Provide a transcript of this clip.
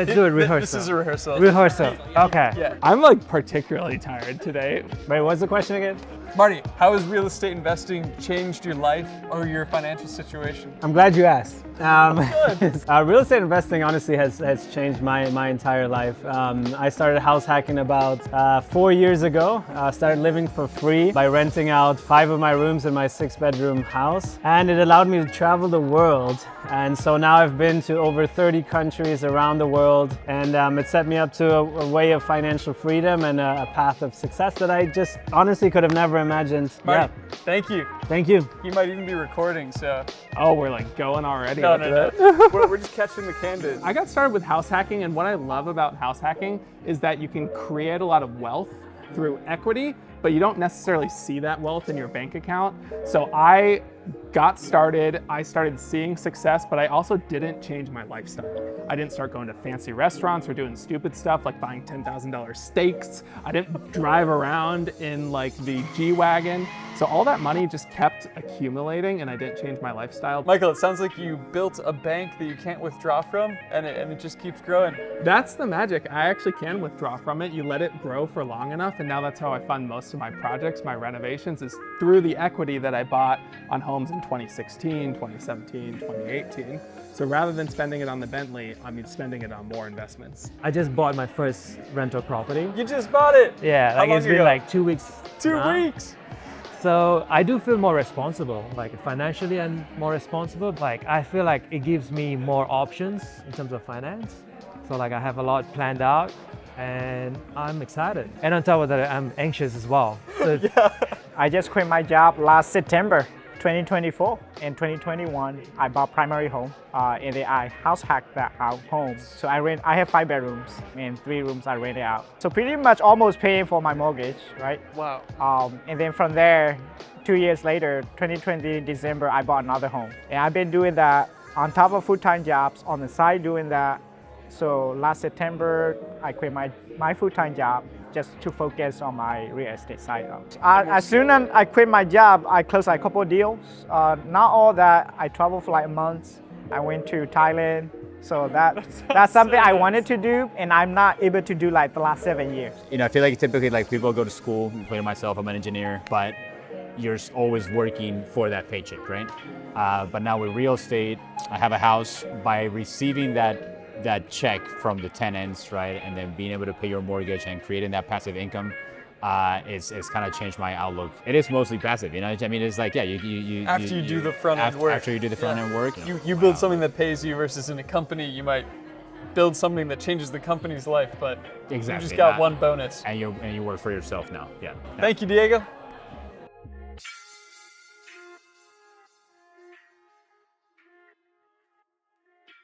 let's do a rehearsal. This is a rehearsal. Rehearsal. Okay. Yeah. I'm like particularly tired today. Wait, what's the question again? Marty, how has real estate investing changed your life or your financial situation? I'm glad you asked. Good. Real estate investing honestly has changed my entire life. I started house hacking about 4 years ago. Started living for free by renting out 5 of my rooms in my 6-bedroom house. And it allowed me to travel the world. And so now I've been to over 30 countries around the world. And it set me up to a way of financial freedom and a path of success that I just honestly could have never imagined. Marty, thank you. Thank you. You might even be recording, so. Oh, we're like going already. No. We're just catching the candid. I got started with house hacking, and what I love about house hacking is that you can create a lot of wealth through equity, but you don't necessarily see that wealth in your bank account. So I started seeing success, but I also didn't change my lifestyle. I didn't start going to fancy restaurants or doing stupid stuff like buying $10,000 steaks. I didn't drive around in like the G-Wagon. So all that money just kept accumulating and I didn't change my lifestyle. Michael, it sounds like you built a bank that you can't withdraw from and it just keeps growing. That's the magic. I actually can withdraw from it. You let it grow for long enough, and now that's how I fund most of my projects, my renovations, is through the equity that I bought on homes in 2016, 2017, 2018. So rather than spending it on the Bentley, I'm spending it on more investments. I just bought my first rental property. You just bought it? Yeah, like it's been like 2 weeks. 2 weeks? So I do feel more responsible, like financially and more responsible. Like I feel like it gives me more options in terms of finance. So like I have a lot planned out and I'm excited. And on top of that, I'm anxious as well. So Yeah. I just quit my job last September 2024. In 2021, I bought primary home and then I house hacked that home. So I have 5 bedrooms and 3 rooms I rented out. So pretty much almost paying for my mortgage, right? Wow. And then from there, 2 years later, 2020 December, I bought another home. And I've been doing that on top of full-time jobs, on the side doing that. So last September, I quit my full-time job just to focus on my real estate side. As soon as I quit my job, I closed a couple of deals. Not all that, I traveled for like months. I went to Thailand. So that's something I wanted to do, and I'm not able to do like the last 7 years. You know, I feel like typically like people go to school, including myself, I'm an engineer, but you're always working for that paycheck, right? But now with real estate, I have a house. By receiving that check from the tenants, right, and then being able to pay your mortgage and creating that passive income, it's kind of changed my outlook. It is mostly passive, you know. I mean, it's like, yeah, After you do the front end work. After you do the front end work, You build something that pays you versus in a company you might build something that changes the company's life, but exactly. you just got one bonus. And you work for yourself now. Yeah. Thank you, Diego.